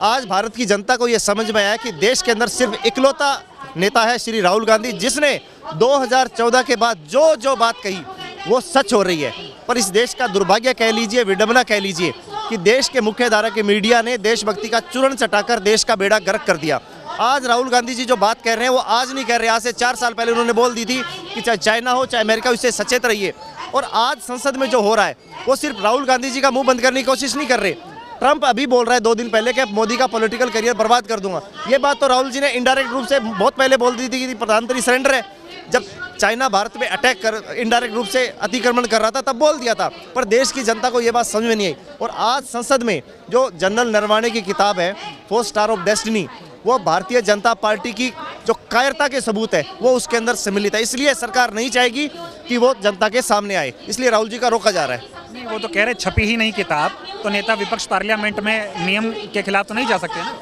आज भारत की जनता को यह समझ में आया कि देश के अंदर सिर्फ इकलौता नेता है श्री राहुल गांधी, जिसने 2014 के बाद जो जो बात कही वो सच हो रही है। पर इस देश का दुर्भाग्य कह लीजिए, विडंबना कह लीजिए कि देश के मुख्य धारा के मीडिया ने देशभक्ति का चूर्ण चटाकर देश का बेड़ा गर्क कर दिया। आज राहुल गांधी जी जो बात कह रहे हैं वो आज नहीं कह रहे, आज से 4 साल पहले उन्होंने बोल दी थी कि चाहे चाइना हो चाहे अमेरिका, उससे सचेत रहिए। और आज संसद में जो हो रहा है वो सिर्फ राहुल गांधी जी का मुंह बंद करने की कोशिश नहीं कर रहे। ट्रंप अभी बोल रहा है 2 दिन पहले कि मोदी का पॉलिटिकल करियर बर्बाद कर दूंगा। ये बात तो राहुल जी ने इनडायरेक्ट रूप से बहुत पहले बोल दी थी कि प्रधानमंत्री सरेंडर है। जब चाइना भारत में अटैक कर इनडायरेक्ट रूप से अतिक्रमण कर रहा था तब बोल दिया था, पर देश की जनता को ये बात समझ में नहीं आई। और आज संसद में जो जनरल नरवाणे की किताब है 4 स्टार ऑफ डेस्टिनी, वो भारतीय जनता पार्टी की जो कायरता के सबूत है वो उसके अंदर सम्मिलित है। इसलिए सरकार नहीं चाहेगी कि वो जनता के सामने आए, इसलिए राहुल जी का रोका जा रहा है। नहीं, वो तो कह रहे छपी ही नहीं किताब, तो नेता विपक्ष पार्लियामेंट में नियम के खिलाफ तो नहीं जा सकते ना।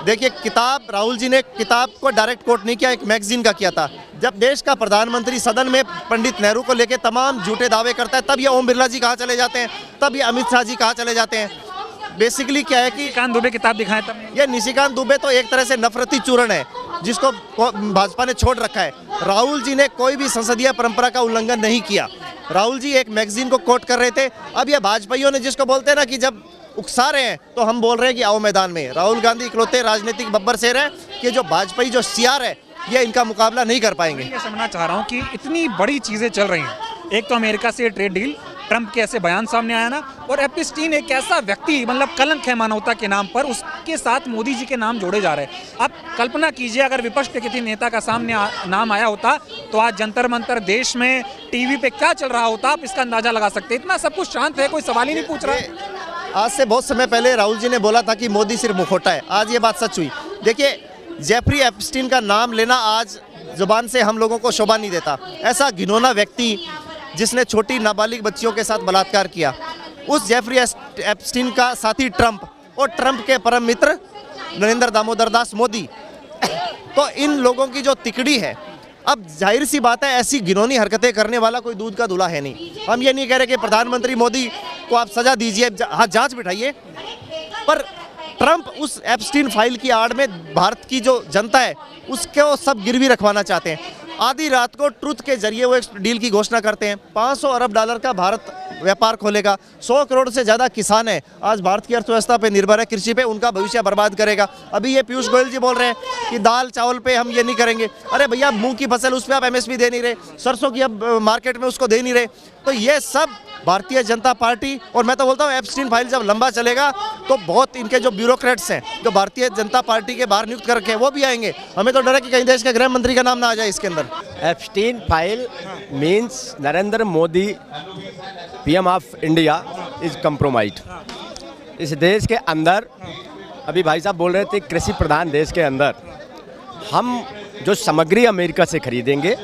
देखिए, किताब राहुल जी ने किताब को डायरेक्ट कोट नहीं किया, एक मैगजीन का किया था। जब देश का प्रधानमंत्री सदन में पंडित नेहरू को लेकर तमाम झूठे दावे करता है तब ये ओम बिरला जी कहाँ चले जाते हैं, तब ये अमित शाह जी कहाँ चले जाते हैं। बेसिकली क्या है कि निशिकांत दुबे किताब दिखाएं तब। ये निशिकांत दुबे तो एक तरह से नफरती चूर्ण है जिसको भाजपा ने छोड़ रखा है। राहुल जी ने कोई भी संसदीय परंपरा का उल्लंघन नहीं किया। राहुल जी एक मैगजीन को कोट कर रहे थे। अब ये भाजपाइयों ने जिसको बोलते हैं ना कि जब उकसा रहे हैं तो हम बोल रहे हैं कि आओ मैदान में। राहुल गांधी इकलौते राजनीतिक बब्बर शेर है कि जो भाजपाई जो सियार है ये इनका मुकाबला नहीं कर पाएंगे। ये समझना चाह रहा हूँ कि इतनी बड़ी चीज़ें चल रही हैं, एक तो अमेरिका से ट्रेड डील, ट्रंप के ऐसे बयान सामने आया ना, और एप्स्टीन एक ऐसा व्यक्ति मतलब कलंक है मानवता के नाम पर, उसके साथ मोदी जी के नाम जोड़े जा रहे हैं। आप कल्पना कीजिए अगर विपक्ष के किसी नेता का सामने नाम आया होता तो आज जंतर मंतर देश में टीवी पे क्या चल रहा होता, आप इसका अंदाजा लगा सकते। इतना सब कुछ शांत है, कोई सवाल ही नहीं पूछ रहा है। आज से बहुत समय पहले राहुल जी ने बोला था कि मोदी सिर्फ मुखौटा है, आज ये बात सच हुई। देखिए, जेफरी एप्स्टीन का नाम लेना आज जुबान से हम लोगों को शोभा नहीं देता। ऐसा घिनौना व्यक्ति जिसने छोटी नाबालिग बच्चियों के साथ बलात्कार किया, उस जेफरी एप्स्टीन का साथी ट्रंप और ट्रंप के परम मित्र नरेंद्र दामोदर दास मोदी, तो इन लोगों की जो तिकड़ी है, अब जाहिर सी बात है ऐसी घिनौनी हरकतें करने वाला कोई दूध का दूल्हा है नहीं। हम ये नहीं कह रहे कि प्रधानमंत्री मोदी को आप सजा दीजिए, हाँ जांच बिठाइए, पर ट्रंप उस एप्स्टीन फाइल की आड़ में भारत की जो जनता है उसको सब गिरवी रखवाना चाहते हैं। आधी रात को ट्रुथ के जरिए वो एक डील की घोषणा करते हैं। 500 अरब डॉलर का भारत व्यापार खोलेगा। 100 करोड़ से ज़्यादा किसान है आज भारत की अर्थव्यवस्था पे निर्भर है, कृषि पे, उनका भविष्य बर्बाद करेगा। अभी ये पीयूष गोयल जी बोल रहे हैं कि दाल चावल पे हम ये नहीं करेंगे। अरे भैया, मूंग की फसल उस पर आप MSP दे नहीं रहे, सरसों की अब मार्केट में उसको दे नहीं रहे। तो ये सब भारतीय जनता पार्टी, और मैं तो बोलता हूँ एप्स्टीन फाइल जब लंबा चलेगा तो बहुत इनके जो ब्यूरोक्रेट्स हैं जो भारतीय जनता पार्टी के बाहर नियुक्त करके वो भी आएंगे। हमें तो डर है कि कहीं देश के गृह मंत्री का नाम ना आ जाए इसके अंदर। Epstein file means Narendra Modi PM of India is compromised. इस देश के अंदर अभी भाई साहब बोल रहे थे कृषि प्रधान देश के अंदर हम जो सामग्री अमेरिका से खरीदेंगे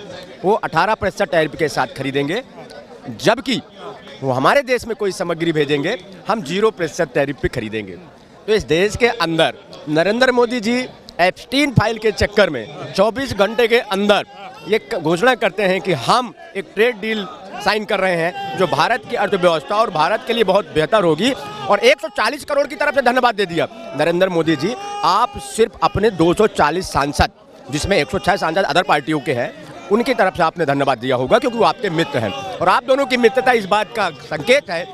वो 18% टैरिफ के साथ खरीदेंगे, जबकि वो हमारे देश में कोई सामग्री भेजेंगे हम 0% टैरिफ पे खरीदेंगे। तो इस देश के अंदर नरेंद्र मोदी जी एप्स्टीन फाइल के चक्कर में 24 घंटे के अंदर ये घोषणा करते हैं कि हम एक ट्रेड डील साइन कर रहे हैं जो भारत की अर्थव्यवस्था और भारत के लिए बहुत बेहतर होगी, और 140 करोड़ की तरफ से धन्यवाद दे दिया। नरेंद्र मोदी जी, आप सिर्फ अपने 240 सांसद, जिसमें 106 सांसद अदर पार्टियों के हैं, उनकी तरफ से आपने धन्यवाद दिया होगा क्योंकि वो आपके मित्र हैं। और आप दोनों की मित्रता इस बात का संकेत है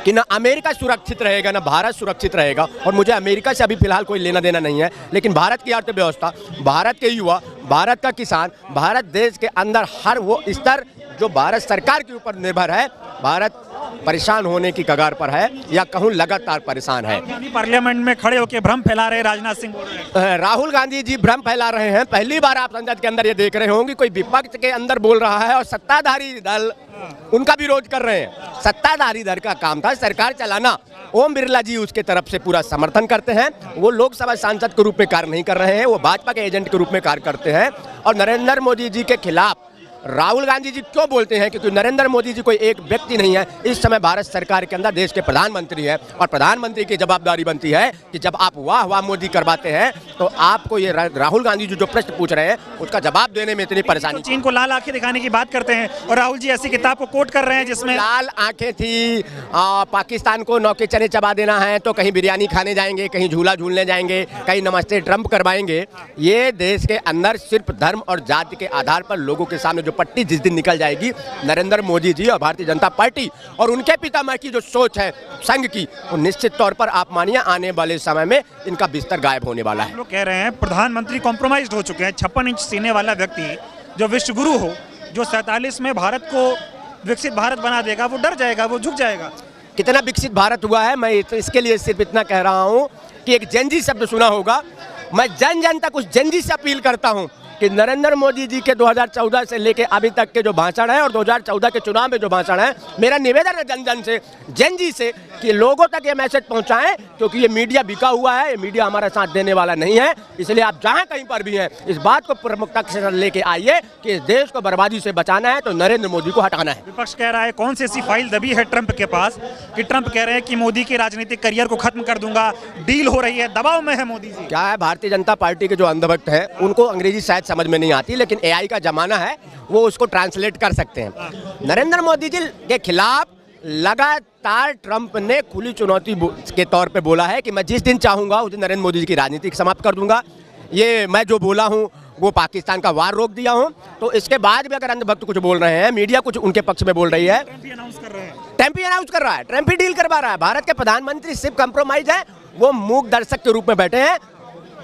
कि ना अमेरिका सुरक्षित रहेगा ना भारत सुरक्षित रहेगा। और मुझे अमेरिका से अभी फिलहाल कोई लेना देना नहीं है, लेकिन भारत की अर्थव्यवस्था, भारत के युवा, भारत का किसान, भारत देश के अंदर हर वो स्तर जो भारत सरकार के ऊपर निर्भर है, भारत परेशान होने की कगार पर है या कहूँ लगातार परेशान है। पार्लियामेंट में खड़े होकर भ्रम फैला रहे राजनाथ सिंह बोल रहे हैं। राहुल गांधी जी भ्रम फैला रहे हैं। पहली बार आप संसद के अंदर ये देख रहे होंगे कोई विपक्ष के अंदर बोल रहा है और सत्ताधारी दल उनका विरोध कर रहे हैं। सत्ताधारी दल का काम था सरकार चलाना। ओम बिरला जी उसके तरफ से पूरा समर्थन करते हैं। वो लोकसभा सांसद के रूप में कार्य नहीं कर रहे हैं, वो भाजपा के एजेंट के रूप में कार्य करते हैं। और नरेंद्र मोदी जी के खिलाफ राहुल गांधी जी क्यों बोलते हैं, क्योंकि नरेंद्र मोदी जी कोई एक व्यक्ति नहीं है, इस समय भारत सरकार के अंदर देश के प्रधानमंत्री हैं और प्रधानमंत्री की जवाबदारी बनती है कि जब आप वाह वाह मोदी करवाते हैं तो आपको ये राहुल गांधी जी जो प्रश्न पूछ रहे हैं उसका जवाब देने में इतनी परेशानी। चीन को लाल आंखें दिखाने की बात करते हैं और राहुल जी ऐसी किताब को कोट कर रहे हैं जिसमें लाल आंखें थी, पाकिस्तान को नौके चने चबा देना है तो कहीं बिरयानी खाने जाएंगे, कहीं झूला झूलने जाएंगे, कहीं नमस्ते ट्रंप करवाएंगे। ये देश के अंदर सिर्फ धर्म और जाति के आधार पर लोगों के सामने जो पट्टी जिस दिन निकल जाएगी, नरेंद्र मोदी जी और भारतीय जनता पार्टी और उनके पितामह की जो सोच है संघ की, वो निश्चित तौर पर आप मानिए आने वाले समय में इनका बिस्तर गायब होने वाला है। लोग कह रहे हैं प्रधानमंत्री कॉम्प्रोमाइज्ड हो चुके हैं। 56 इंच सीने वाला व्यक्ति जो विश्व गुरु हो, जो 47 में भारत को विकसित भारत बना देगा, वो डर जाएगा, वो झुक जाएगा। कितना विकसित भारत हुआ है, मैं तो इसके लिए सिर्फ इतना कह रहा हूँ कि एक जेनजी शब्द सुना होगा, मैं जन जन तक उस जेनजी से अपील करता हूँ कि नरेंद्र मोदी जी के 2014 से लेके अभी तक के जो भाषण है और 2014 के चुनाव में जो भाषण है, मेरा निवेदन है जन जन से, जन जी से कि लोगों तक ये मैसेज पहुंचाएं, क्योंकि ये मीडिया बिका हुआ है, ये मीडिया हमारा साथ देने वाला नहीं है। इसलिए आप जहां कहीं पर भी हैं इस बात को प्रमुखता से लेके आइए कि इस देश को बर्बादी से बचाना है तो नरेंद्र मोदी को हटाना है। विपक्ष कह रहा है कौन सी ऐसी फाइल दबी है ट्रंप के पास कि ट्रंप कह रहे हैं कि मोदी के राजनीतिक करियर को खत्म कर दूंगा, डील हो रही है, दबाव में है मोदी जी। क्या है, भारतीय जनता पार्टी के जो अंधभक्त हैं उनको अंग्रेजी शायद समझ में नहीं आती, लेकिन एआई का जमाना है, वो उसको ट्रांसलेट कर सकते हैं। नरेंद्र मोदी जी के खिलाफ लगातार ट्रंप ने खुली चुनौती के तौर पे बोला है कि मैं जिस दिन चाहूंगा उस दिन नरेंद्र मोदी जी की राजनीति समाप्त कर दूंगा। ये मैं जो बोला हूं वो पाकिस्तान का वार रोक दिया हूं। तो इसके बाद भी अगर अंधभक्त कुछ बोल रहे हैं, मीडिया कुछ उनके पक्ष में बोल रही है, ट्रंप ही अनाउंस कर रहा है, ट्रंप ही डील करवा रहा है। भारत के प्रधानमंत्री सिर्फ कंप्रोमाइज है, वो मूक दर्शक के रूप में बैठे हैं।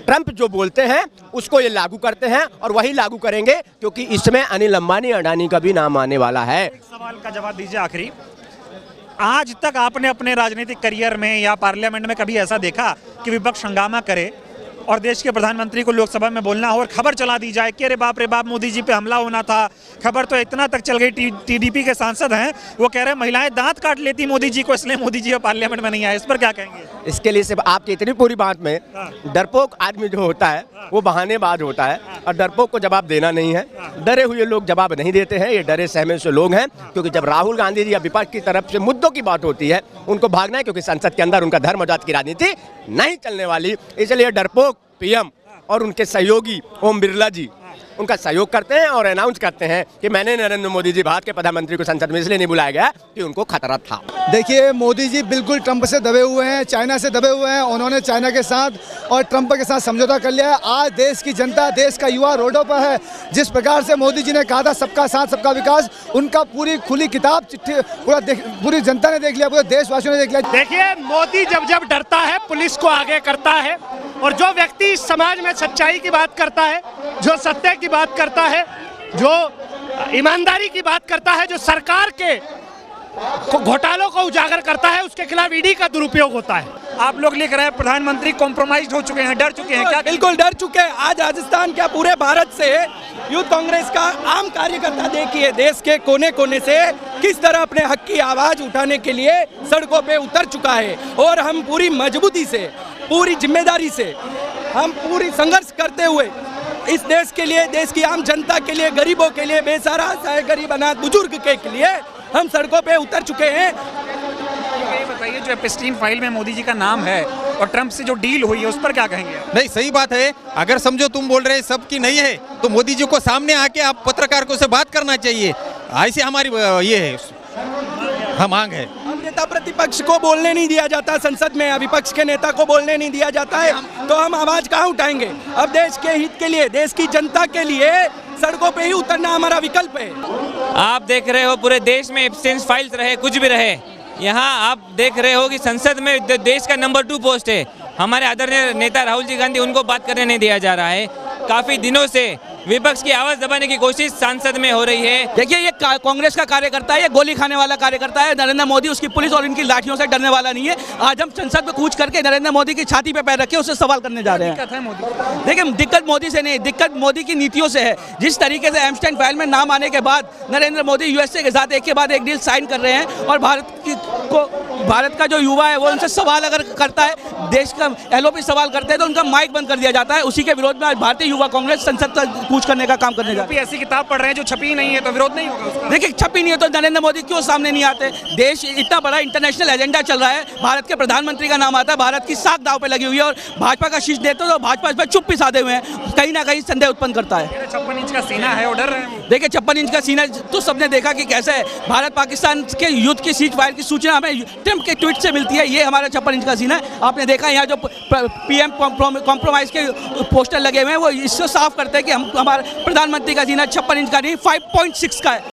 ट्रंप जो बोलते हैं उसको ये लागू करते हैं और वही लागू करेंगे, क्योंकि इसमें अनिल अंबानी अडानी का भी नाम आने वाला है। एक सवाल का जवाब दीजिए आखिरी, आज तक आपने अपने राजनीतिक करियर में या पार्लियामेंट में कभी ऐसा देखा कि विपक्ष हंगामा करे और देश के प्रधानमंत्री को लोकसभा में बोलना हो और खबर चला दी जाए कि अरे बाप रे बाप मोदी जी पे हमला होना था? खबर तो इतना तक चल गई, टीडीपी के सांसद हैं वो कह रहे हैं महिलाएं दांत काट लेती मोदी जी को, इसलिए मोदी जी पार्लियामेंट में नहीं आए। इस पर क्या कहेंगे? इसके लिए सिर्फ आपकी इतनी पूरी बात में डरपोक आदमी जो होता है वो बहानेबाज होता है और डरपोक को जवाब देना नहीं है। डरे हुए लोग जवाब नहीं देते हैं, ये डरे सहमे से लोग हैं, क्योंकि जब राहुल गांधी जी या विपक्ष की तरफ से मुद्दों की बात होती है उनको भागना है, क्योंकि संसद के अंदर उनका धर्म और जाति की राजनीति नहीं चलने वाली। इसलिए डरपोक पीएम और उनके सहयोगी ओम बिरला जी उनका सहयोग करते हैं और अनाउंस करते हैं कि मैंने नरेंद्र मोदी जी भारत के प्रधानमंत्री को संसद में इसलिए नहीं बुलाया गया कि उनको खतरा था। देखिए, मोदी जी बिल्कुल ट्रंप से दबे हुए हैं, चाइना से दबे हुए हैं। उन्होंने चाइना के साथ और ट्रंप के साथ समझौता कर लिया है। आज देश की जनता, देश का युवा रोडों पर है। जिस प्रकार से मोदी जी ने कहा था सबका साथ सबका विकास, उनका पूरी खुली किताब चिट्ठी पूरी जनता ने देख लिया, पूरे देशवासियों ने देख लिया। देखिए, मोदी जब डरता है पुलिस को आगे करता है, और जो व्यक्ति समाज में सच्चाई की बात करता है, जो सत्य की बात करता है, जो ईमानदारी की बात करता है, जो सरकार के घोटालों को उजागर करता है, उसके खिलाफ ईडी का दुरुपयोग होता है। आप लोग लिख रहे हैं प्रधानमंत्री कॉम्प्रोमाइज्ड हो चुके हैं, डर चुके हैं क्या? बिल्कुल डर चुके हैं। आज राजस्थान क्या पूरे भारत से यूथ कांग्रेस का आम कार्यकर्ता देखिए देश के कोने कोने से किस तरह अपने हक की आवाज उठाने के लिए सड़कों पे उतर चुका है। और हम पूरी मजबूती से, पूरी जिम्मेदारी से, हम पूरी संघर्ष करते हुए इस देश के लिए, देश की आम जनता के लिए, गरीबों के लिए, बेसहारा गरीब अनाथ बुजुर्ग के लिए हम सड़कों पे उतर चुके हैं। ये बताइए, जो एप्स्टीन फाइल में मोदी जी का नाम है और ट्रंप से जो डील हुई है उस पर क्या कहेंगे? नहीं, सही बात है। अगर समझो तुम बोल रहे सबकी नहीं है तो मोदी जी को सामने आके आप पत्रकारों से बात करना चाहिए। ऐसी हमारी ये है, मांग है। नेता प्रतिपक्ष को बोलने नहीं दिया जाता संसद में, विपक्ष के नेता को बोलने नहीं दिया जाता है, तो हम आवाज कहाँ उठाएंगे? अब देश के हित के लिए, देश की जनता के लिए सड़कों पे ही उतरना हमारा विकल्प है। आप देख रहे हो पूरे देश में एब्सेंट फाइल्स रहे, कुछ भी रहे, यहाँ आप देख रहे हो कि संसद में देश का नंबर 2 पोस्ट है। हमारे आदरणीय नेता राहुल जी गांधी, उनको बात करने नहीं दिया जा रहा है। काफी दिनों से विपक्ष की आवाज दबाने की कोशिश सांसद में हो रही है। देखिए, ये कांग्रेस का कार्यकर्ता है, ये गोली खाने वाला कार्यकर्ता है। नरेंद्र मोदी उसकी पुलिस और इनकी लाठियों से डरने वाला नहीं है। आज हम संसद में कूच करके नरेंद्र मोदी की छाती पे पैर रखे उससे सवाल करने जा रहे हैं। देखिए, दिक्कत मोदी से नहीं, दिक्कत मोदी की नीतियों से है। जिस तरीके से एप्स्टीन फाइल में नाम आने के बाद नरेंद्र मोदी यूएसए के साथ एक के बाद एक डील साइन कर रहे हैं और भारत भारत का जो युवा है वो उनसे सवाल अगर करता है, देश का एलओपी सवाल करते हैं तो उनका माइक बंद कर दिया जाता है। उसी के विरोध में आज भारतीय युवा कांग्रेस संसद तक कूच करने का काम करने जा रही है। ऐसी किताब पढ़ रहे हैं जो छपी नहीं है तो विरोध नहीं होगा उसका? देखिए, छपी नहीं है तो नरेंद्र मोदी क्यों सामने नहीं आते? देश इतना बड़ा इंटरनेशनल एजेंडा चल रहा है, भारत के प्रधानमंत्री का नाम आता है, भारत की साख दाव पे लगी हुई है और भाजपा का शीश देते तो भाजपा इस पर चुप भी साधे हुए हैं, कहीं ना कहीं संदेह उत्पन्न करता है। 56 इंच का सीना है, डर रहे हैं। देखिए, 56 इंच का सीना तो सबने देखा कि कैसे है। भारत पाकिस्तान के युद्ध की सीज फायर की सूचना हमें ट्रंप के ट्वीट से मिलती है, ये हमारा 56 इंच का सीना है। आपने देखा यहाँ जो पीएम कॉम्प्रोमाइज के पोस्टर लगे हुए हैं वो इससे साफ करते हैं कि हमारा प्रधानमंत्री का सीना 56 इंच का नहीं 5.6 का है।